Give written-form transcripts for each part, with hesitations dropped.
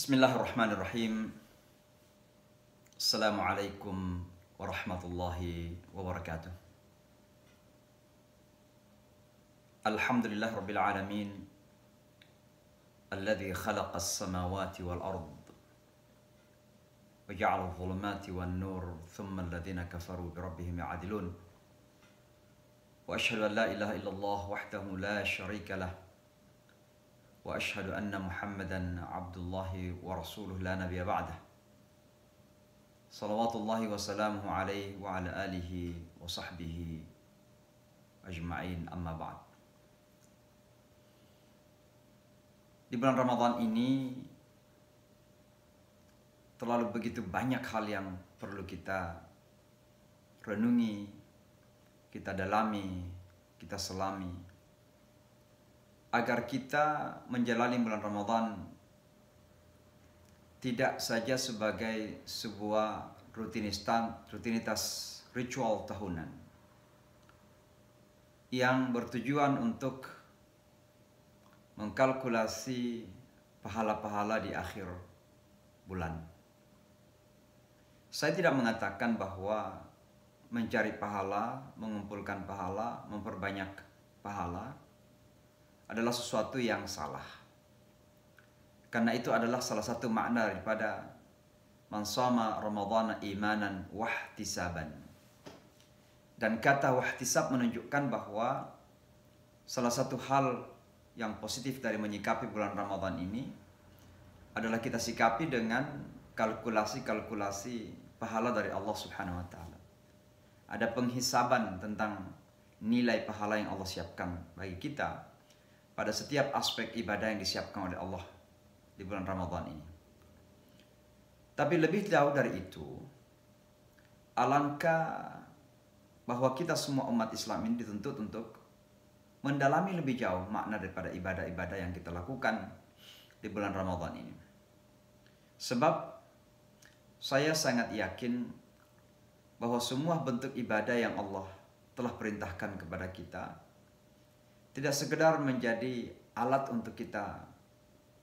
Bismillahirrahmanirrahim. Assalamualaikum warahmatullahi wabarakatuh. Alhamdulillah rabbil alamin alladhi khalaqa as-samawati wal ard wa ja'ala adh-dhulumati wan nur thumma alladhina kafaru bi rabbihim ya'dilun. Wa ashhadu an la ilaha illallah wahdahu la sharika lah wa ashhadu anna Muhammadan abdullahi wa rasuluh la nabiyya ba'dah. Salawatullahi wa salamuhu alaihi wa ala alihi wa sahbihi ajma'in, amma ba'd. Di bulan Ramadan ini terlalu begitu banyak hal yang perlu kita renungi, kita dalami, kita selami, agar kita menjalani bulan Ramadan tidak saja sebagai sebuah rutinitas ritual tahunan yang bertujuan untuk mengkalkulasi pahala-pahala di akhir bulan. Saya tidak mengatakan bahwa mencari pahala, mengumpulkan pahala, memperbanyak pahala adalah sesuatu yang salah. Karena itu adalah salah satu makna daripada man shama ramadhana imanan wahtisaban. Dan kata wahtisab menunjukkan bahwa salah satu hal yang positif dari menyikapi bulan Ramadan ini adalah kita sikapi dengan kalkulasi pahala dari Allah Subhanahu wa taala. Ada penghisaban tentang nilai pahala yang Allah siapkan bagi kita pada setiap aspek ibadah yang disiapkan oleh Allah di bulan Ramadan ini. Tapi lebih jauh dari itu, alangkah bahwa kita semua umat Islam ini dituntut untuk mendalami lebih jauh makna daripada ibadah-ibadah yang kita lakukan di bulan Ramadan ini. Sebab saya sangat yakin bahwa semua bentuk ibadah yang Allah telah perintahkan kepada kita tidak sekedar menjadi alat untuk kita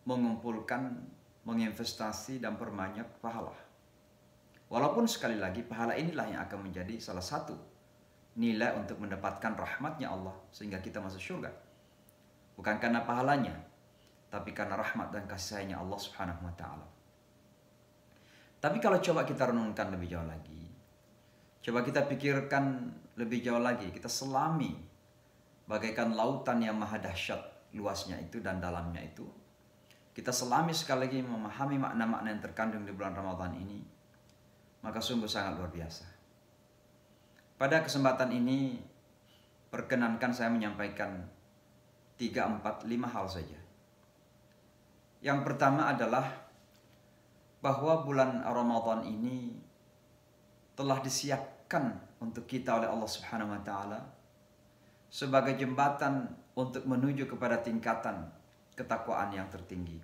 mengumpulkan, menginvestasi dan perbanyak pahala. Walaupun sekali lagi pahala inilah yang akan menjadi salah satu nilai untuk mendapatkan rahmatnya Allah sehingga kita masuk surga. Bukan karena pahalanya, tapi karena rahmat dan kasih sayangnya Allah Subhanahu wa taala. Tapi kalau coba kita renungkan lebih jauh lagi, coba kita pikirkan lebih jauh lagi, kita selami bagaikan lautan yang maha dahsyat luasnya itu dan dalamnya itu. Kita selami sekali lagi memahami makna-makna yang terkandung di bulan Ramadan ini, maka sungguh sangat luar biasa. Pada kesempatan ini, perkenankan saya menyampaikan 3, 4, 5 hal saja. Yang pertama adalah bahwa bulan Ramadan ini telah disiapkan untuk kita oleh Allah Subhanahu wa taala sebagai jembatan untuk menuju kepada tingkatan ketakwaan yang tertinggi.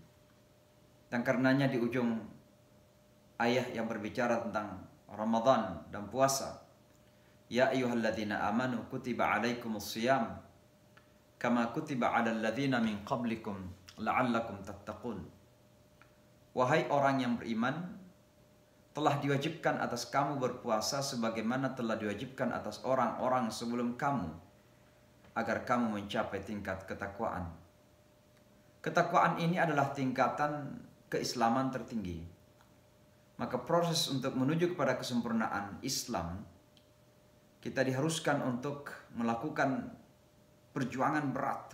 Dan karenanya di ujung ayat yang berbicara tentang Ramadan dan puasa, ya ayyuhalladzina amanu kutiba alaikumus shiyam kama kutiba alal ladzina min qablikum la'allakum tattaqun. Wahai orang yang beriman, telah diwajibkan atas kamu berpuasa sebagaimana telah diwajibkan atas orang-orang sebelum kamu, agar kamu mencapai tingkat ketakwaan. Ketakwaan ini adalah tingkatan keislaman tertinggi. Maka proses untuk menuju kepada kesempurnaan Islam, kita diharuskan untuk melakukan perjuangan berat,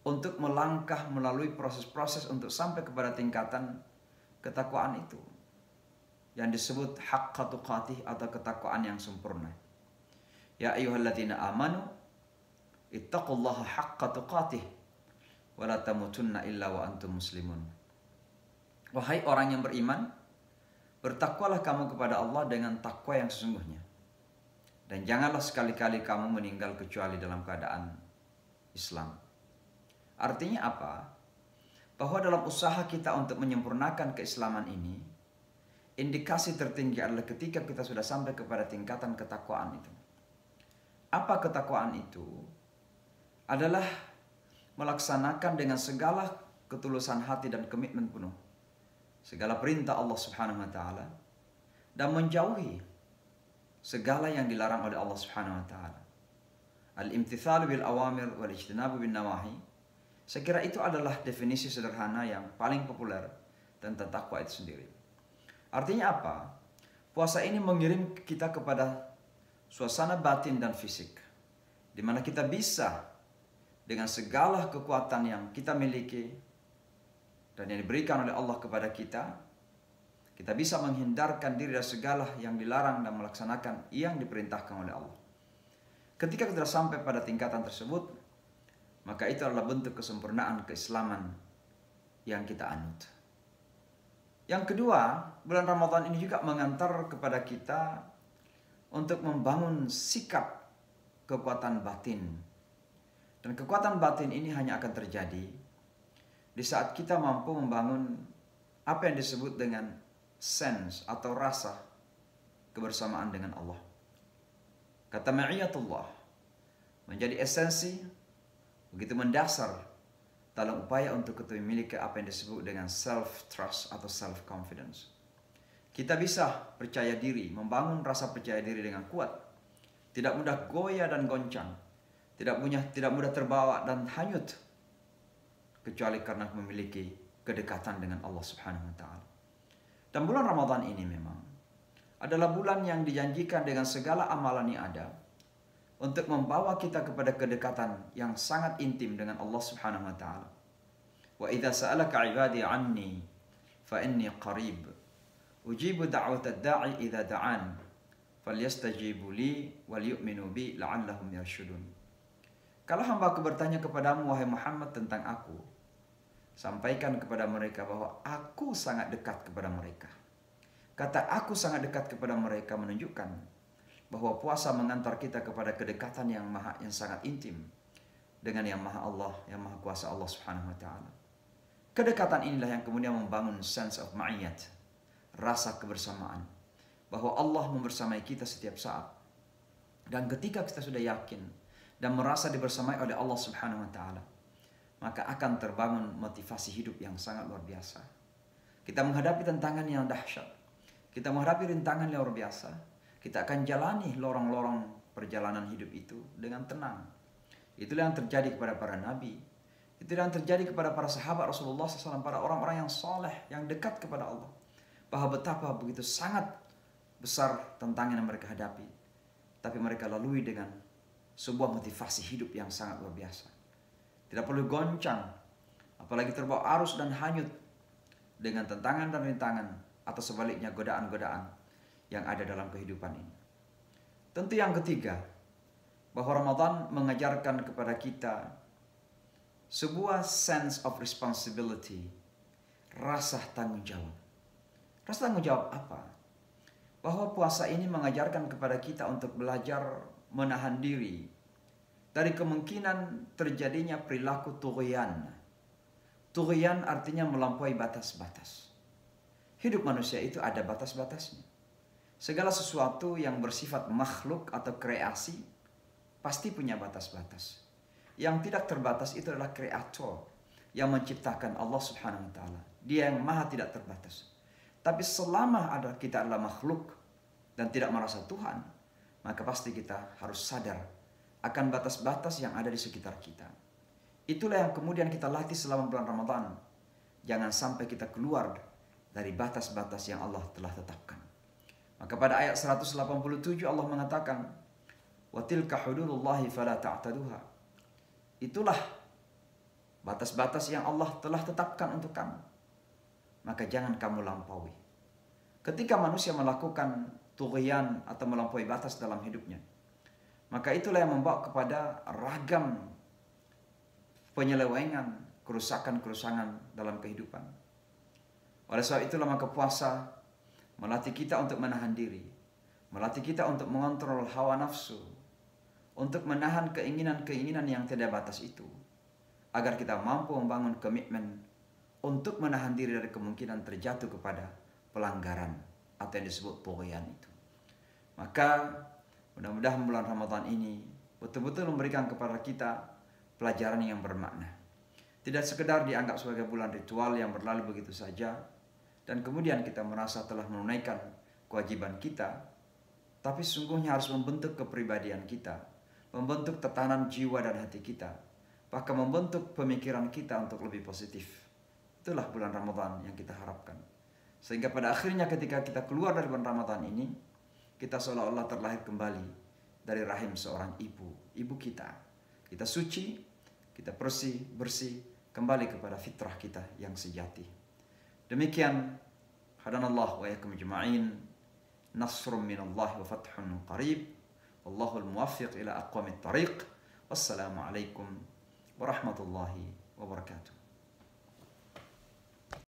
untuk melangkah melalui proses-proses untuk sampai kepada tingkatan ketakwaan itu, yang disebut haqqa tuqatih atau ketakwaan yang sempurna. Ya ayyuhalladzina amanu ittaqullaha haqqa tuqatih wa la tamutunna illa wa antum muslimun. Wahai orang yang beriman, bertakwalah kamu kepada Allah dengan takwa yang sesungguhnya, dan janganlah sekali-kali kamu meninggal kecuali dalam keadaan Islam. Artinya apa? Bahwa dalam usaha kita untuk menyempurnakan keislaman ini, indikasi tertinggi adalah ketika kita sudah sampai kepada tingkatan ketakwaan itu. Apa ketakwaan itu? Adalah melaksanakan dengan segala ketulusan hati dan komitmen penuh segala perintah Allah Subhanahu wa taala dan menjauhi segala yang dilarang oleh Allah Subhanahu wa taala. Al-imtithalu bil awamir wal ijtinabu bin nawahi. Saya kira itu adalah definisi sederhana yang paling populer tentang takwa itu sendiri. Artinya apa? Puasa ini mengirim kita kepada suasana batin dan fisik, di mana kita bisa dengan segala kekuatan yang kita miliki dan yang diberikan oleh Allah kepada kita, kita bisa menghindarkan diri dari segala yang dilarang dan melaksanakan yang diperintahkan oleh Allah. Ketika kita sampai pada tingkatan tersebut, maka itu adalah bentuk kesempurnaan keislaman yang kita anut. Yang kedua, bulan Ramadan ini juga mengantar kepada kita untuk membangun sikap kekuatan batin. Dan kekuatan batin ini hanya akan terjadi di saat kita mampu membangun apa yang disebut dengan sense atau rasa kebersamaan dengan Allah. Kata ma'iyatullah menjadi esensi begitu mendasar dalam upaya untuk kita memiliki apa yang disebut dengan self-trust atau self-confidence. Kita bisa percaya diri, membangun rasa percaya diri dengan kuat. Tidak mudah goyah dan goncang. Tidak mudah terbawa dan hanyut. Kecuali karena memiliki kedekatan dengan Allah Subhanahu wa taala. Dan bulan Ramadan ini memang adalah bulan yang dijanjikan dengan segala amalan yang ada untuk membawa kita kepada kedekatan yang sangat intim dengan Allah Subhanahu wa taala. Wa idza sa'alaka 'ibadi 'anni fa inni qarib ujibu da'watad da'i idza da'an falyastajibu li wal yu'minu bi la'allahum yarshudun. Kalau hamba-Ku bertanya kepadamu wahai Muhammad tentang aku, sampaikan kepada mereka bahwa aku sangat dekat kepada mereka. Kata aku sangat dekat kepada mereka menunjukkan bahwa puasa mengantar kita kepada kedekatan yang sangat intim dengan yang Maha Allah, yang Maha Kuasa Allah Subhanahu wa taala. Kedekatan inilah yang kemudian membangun sense of ma'iyat, rasa kebersamaan, bahwa Allah membersamai kita setiap saat. Dan ketika kita sudah yakin dan merasa dibersamai oleh Allah Subhanahu wa taala, maka akan terbangun motivasi hidup yang sangat luar biasa. Kita menghadapi tantangan yang dahsyat. Kita menghadapi rintangan yang luar biasa. Kita akan jalani lorong-lorong perjalanan hidup itu dengan tenang. Itulah yang terjadi kepada para nabi. Itulah yang terjadi kepada para sahabat Rasulullah SAW, para orang-orang yang soleh, yang dekat kepada Allah. Bahwa betapa begitu sangat besar tantangan yang mereka hadapi. Tapi mereka lalui dengan sebuah motivasi hidup yang sangat luar biasa. Tidak perlu goncang, apalagi terbawa arus dan hanyut dengan tantangan dan rintangan atau sebaliknya godaan-godaan yang ada dalam kehidupan ini. Tentu yang ketiga, bahwa Ramadan mengajarkan kepada kita sebuah sense of responsibility, rasa tanggung jawab. Rasa tanggung jawab apa? Bahwa puasa ini mengajarkan kepada kita untuk belajar menahan diri dari kemungkinan terjadinya perilaku tughyan. Tughyan artinya melampaui batas-batas. Hidup manusia itu ada batas-batasnya. Segala sesuatu yang bersifat makhluk atau kreasi pasti punya batas-batas. Yang tidak terbatas itu adalah kreator yang menciptakan Allah Subhanahu wa taala. Dia yang maha tidak terbatas. Tapi selama kita adalah makhluk dan tidak merasa Tuhan, maka pasti kita harus sadar akan batas-batas yang ada di sekitar kita. Itulah yang kemudian kita latih selama bulan Ramadan. Jangan sampai kita keluar dari batas-batas yang Allah telah tetapkan. Maka pada ayat 187 Allah mengatakan, "Wa tilka hududullahi fala ta'taduha." Itulah batas-batas yang Allah telah tetapkan untuk kamu. Maka jangan kamu lampaui. Ketika manusia melakukan tughyan atau melampaui batas dalam hidupnya, maka itulah yang membawa kepada ragam penyelewengan, kerusakan-kerusakan dalam kehidupan. Oleh sebab itulah maka puasa melatih kita untuk menahan diri, melatih kita untuk mengontrol hawa nafsu, untuk menahan keinginan-keinginan yang tidak batas itu, agar kita mampu membangun komitmen untuk menahan diri dari kemungkinan terjatuh kepada pelanggaran atau yang disebut tughyan itu. Maka mudah-mudahan bulan Ramadan ini betul-betul memberikan kepada kita pelajaran yang bermakna. Tidak sekedar dianggap sebagai bulan ritual yang berlalu begitu saja, dan kemudian kita merasa telah menunaikan kewajiban kita, tapi sungguhnya harus membentuk kepribadian kita, membentuk tatanan jiwa dan hati kita, bahkan membentuk pemikiran kita untuk lebih positif. Itulah bulan Ramadan yang kita harapkan. Sehingga pada akhirnya ketika kita keluar dari bulan Ramadan ini, kita seolah-olah terlahir kembali dari rahim seorang ibu kita. Kita suci, kita bersih, kembali kepada fitrah kita yang sejati. Demikian, hadanallah wa iyyakum ajma'in. Nasrun minallahi wa fathun qarib. Wallahul muwaffiq ila aqwamit thariq. Wassalamu alaikum warahmatullahi wabarakatuh.